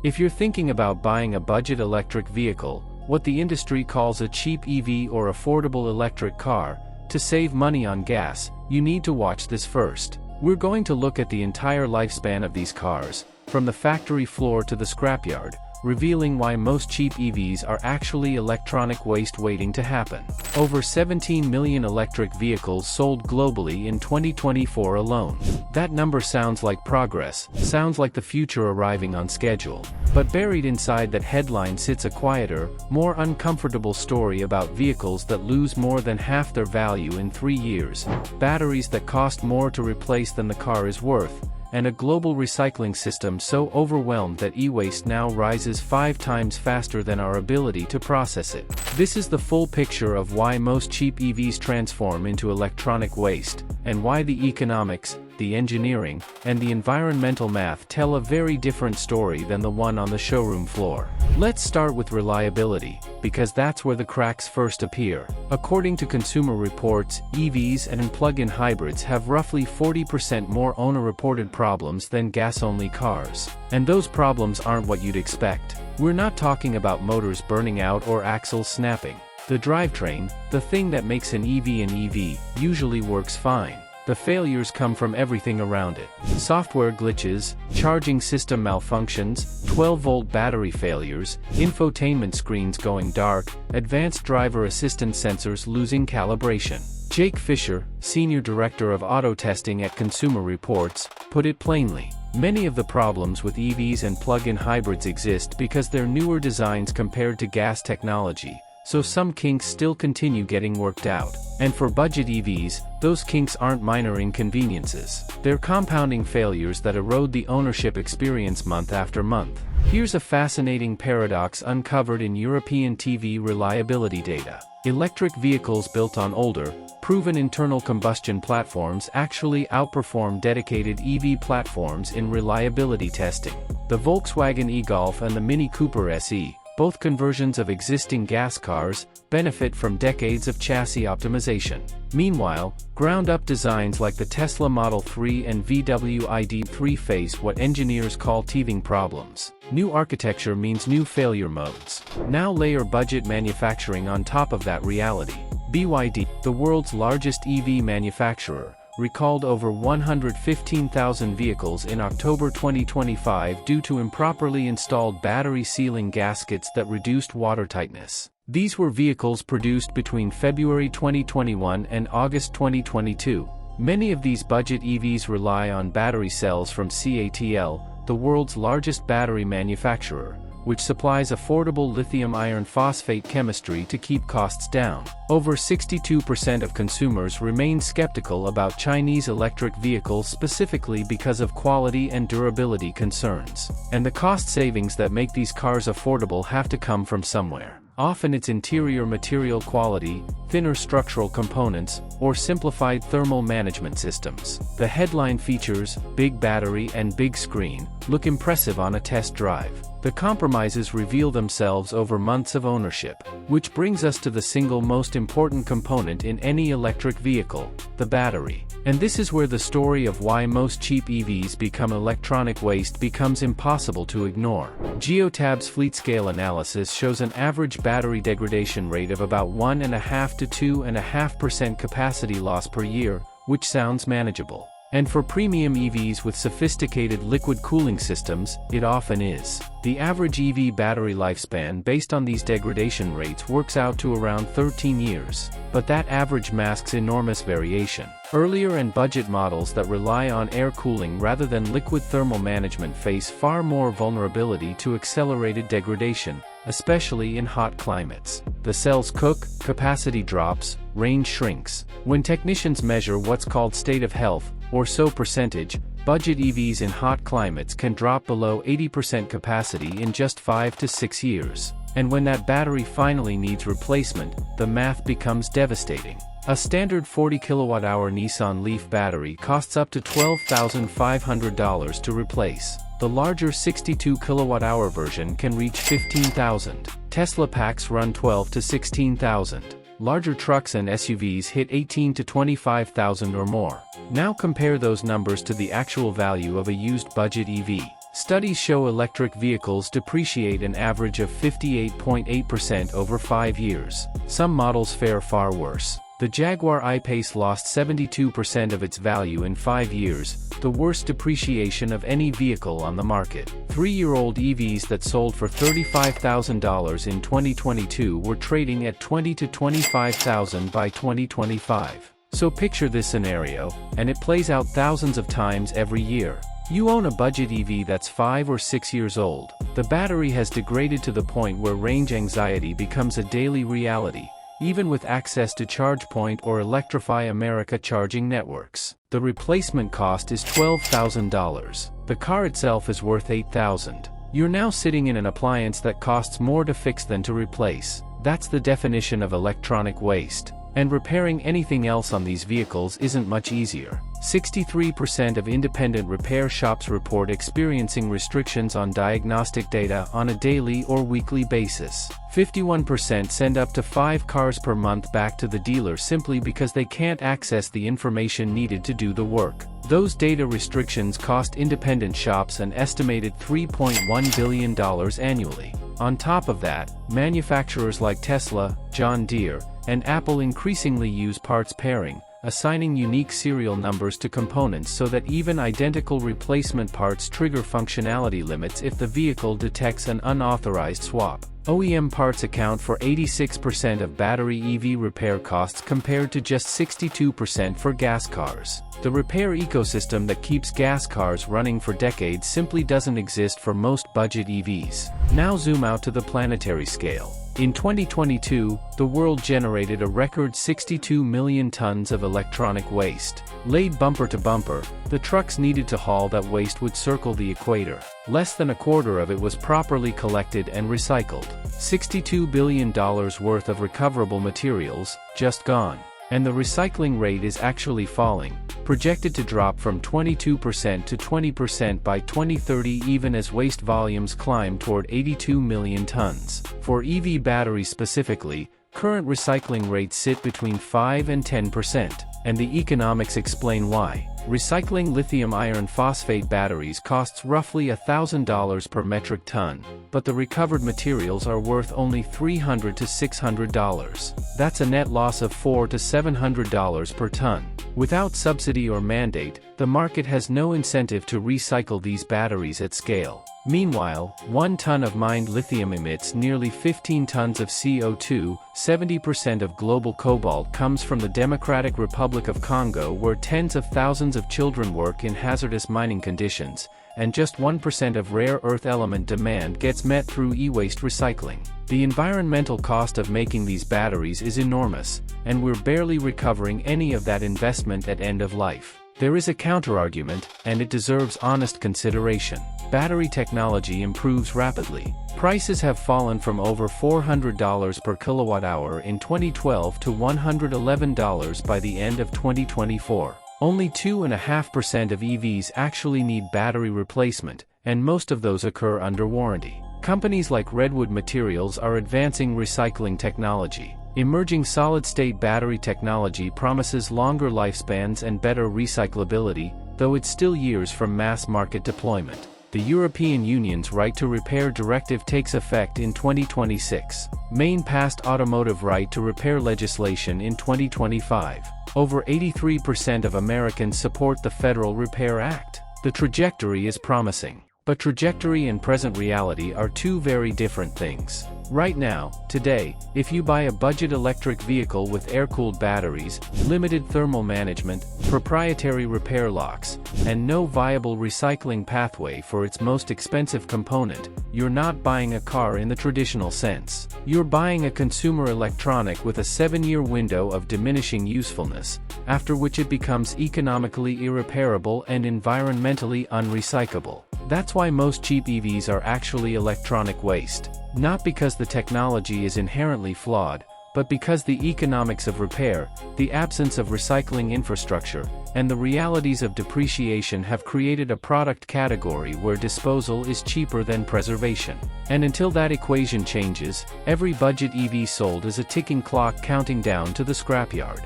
If you're thinking about buying a budget electric vehicle, what the industry calls a cheap EV or affordable electric car, to save money on gas, you need to watch this first. We're going to look at the entire lifespan of these cars, from the factory floor to the scrapyard, revealing why most cheap EVs are actually electronic waste waiting to happen. Over 17 million electric vehicles sold globally in 2024 alone. That number sounds like progress, sounds like the future arriving on schedule. But buried inside that headline sits a quieter, more uncomfortable story about vehicles that lose more than half their value in 3 years, batteries that cost more to replace than the car is worth, and a global recycling system so overwhelmed that e-waste now rises 5 times faster than our ability to process it. This is the full picture of why most cheap EVs transform into electronic waste, and why the economics, the engineering, and the environmental math tell a very different story than the one on the showroom floor. Let's start with reliability, because that's where the cracks first appear. According to Consumer Reports, EVs and plug-in hybrids have roughly 40% more owner-reported problems than gas-only cars. And those problems aren't what you'd expect. We're not talking about motors burning out or axles snapping. The drivetrain, the thing that makes an EV an EV, usually works fine. The failures come from everything around it. Software glitches, charging system malfunctions, 12-volt battery failures, infotainment screens going dark, advanced driver assistance sensors losing calibration. Jake Fisher, Senior Director of Auto Testing at Consumer Reports, put it plainly. Many of the problems with EVs and plug-in hybrids exist because they're newer designs compared to gas technology, so some kinks still continue getting worked out. And for budget EVs, those kinks aren't minor inconveniences. They're compounding failures that erode the ownership experience month after month. Here's a fascinating paradox uncovered in European TV reliability data. Electric vehicles built on older, proven internal combustion platforms actually outperform dedicated EV platforms in reliability testing. The Volkswagen e-Golf and the Mini Cooper SE, both conversions of existing gas cars, benefit from decades of chassis optimization. Meanwhile, ground-up designs like the Tesla Model 3 and VW ID3 face what engineers call teething problems. New architecture means new failure modes. Now layer budget manufacturing on top of that reality. BYD, the world's largest EV manufacturer, recalled over 115,000 vehicles in October 2025 due to improperly installed battery sealing gaskets that reduced water tightness. These were vehicles produced between February 2021 and August 2022. Many of these budget EVs rely on battery cells from CATL, the world's largest battery manufacturer, which supplies affordable lithium iron phosphate chemistry to keep costs down. Over 62% of consumers remain skeptical about Chinese electric vehicles specifically because of quality and durability concerns. And the cost savings that make these cars affordable have to come from somewhere. Often it's interior material quality, thinner structural components, or simplified thermal management systems. The headline features, big battery and big screen, look impressive on a test drive. The compromises reveal themselves over months of ownership. Which brings us to the single most important component in any electric vehicle, the battery. And this is where the story of why most cheap EVs become electronic waste becomes impossible to ignore. Geotab's fleet scale analysis shows an average battery degradation rate of about 1.5 to 2.5% capacity loss per year, which sounds manageable. And for premium EVs with sophisticated liquid cooling systems, it often is. The average EV battery lifespan based on these degradation rates works out to around 13 years. But that average masks enormous variation. Earlier and budget models that rely on air cooling rather than liquid thermal management face far more vulnerability to accelerated degradation, especially in hot climates. The cells cook, capacity drops, range shrinks. When technicians measure what's called state of health, or SO percentage, budget EVs in hot climates can drop below 80% capacity in just 5 to 6 years. And when that battery finally needs replacement, the math becomes devastating. A standard 40 kWh Nissan Leaf battery costs up to $12,500 to replace. The larger 62 kWh version can reach $15,000. Tesla packs run $12,000 to $16,000. Larger trucks and SUVs hit $18,000 to $25,000 or more. Now compare those numbers to the actual value of a used budget EV. Studies show electric vehicles depreciate an average of 58.8% over 5 years. Some models fare far worse. The Jaguar I-Pace lost 72% of its value in 5 years, the worst depreciation of any vehicle on the market. 3-year-old EVs that sold for $35,000 in 2022 were trading at $20,000 to $25,000 by 2025. So picture this scenario, and it plays out thousands of times every year. You own a budget EV that's 5 or 6 years old. The battery has degraded to the point where range anxiety becomes a daily reality, even with access to ChargePoint or Electrify America charging networks. The replacement cost is $12,000. The car itself is worth $8,000. You're now sitting in an appliance that costs more to fix than to replace. That's the definition of electronic waste. And repairing anything else on these vehicles isn't much easier. 63% of independent repair shops report experiencing restrictions on diagnostic data on a daily or weekly basis. 51% send up to 5 cars per month back to the dealer simply because they can't access the information needed to do the work. Those data restrictions cost independent shops an estimated $3.1 billion annually. On top of that, manufacturers like Tesla, John Deere, and Apple increasingly use parts pairing, assigning unique serial numbers to components so that even identical replacement parts trigger functionality limits if the vehicle detects an unauthorized swap. OEM parts account for 86% of battery EV repair costs compared to just 62% for gas cars. The repair ecosystem that keeps gas cars running for decades simply doesn't exist for most budget EVs. Now zoom out to the planetary scale. In 2022, the world generated a record 62 million tons of electronic waste. Laid bumper to bumper, the trucks needed to haul that waste would circle the equator. Less than a quarter of it was properly collected and recycled. $62 billion worth of recoverable materials, just gone. And the recycling rate is actually falling, projected to drop from 22% to 20% by 2030 even as waste volumes climb toward 82 million tons. For EV batteries specifically, current recycling rates sit between 5 and 10%, and the economics explain why. Recycling lithium iron phosphate batteries costs roughly $1,000 per metric ton, but the recovered materials are worth only $300 to $600. That's a net loss of $400 to $700 per ton. Without subsidy or mandate, the market has no incentive to recycle these batteries at scale. Meanwhile, 1 ton of mined lithium emits nearly 15 tons of CO2, 70% of global cobalt comes from the Democratic Republic of Congo where tens of thousands of children work in hazardous mining conditions, and just 1% of rare earth element demand gets met through e-waste recycling. The environmental cost of making these batteries is enormous, and we're barely recovering any of that investment at end of life. There is a counterargument, and it deserves honest consideration. Battery technology improves rapidly. Prices have fallen from over $400 per kilowatt-hour in 2012 to $111 by the end of 2024. Only 2.5% of EVs actually need battery replacement, and most of those occur under warranty. Companies like Redwood Materials are advancing recycling technology. Emerging solid-state battery technology promises longer lifespans and better recyclability, though it's still years from mass market deployment. The European Union's Right to Repair Directive takes effect in 2026. Maine passed automotive right to repair legislation in 2025. Over 83% of Americans support the Federal Repair Act. The trajectory is promising. But trajectory and present reality are two very different things. Right now, today, if you buy a budget electric vehicle with air-cooled batteries, limited thermal management, proprietary repair locks, and no viable recycling pathway for its most expensive component, you're not buying a car in the traditional sense. You're buying a consumer electronic with a 7-year window of diminishing usefulness, after which it becomes economically irreparable and environmentally unrecyclable. That's why most cheap EVs are actually electronic waste. Not because the technology is inherently flawed, but because the economics of repair, the absence of recycling infrastructure, and the realities of depreciation have created a product category where disposal is cheaper than preservation. And until that equation changes, every budget EV sold is a ticking clock counting down to the scrapyard.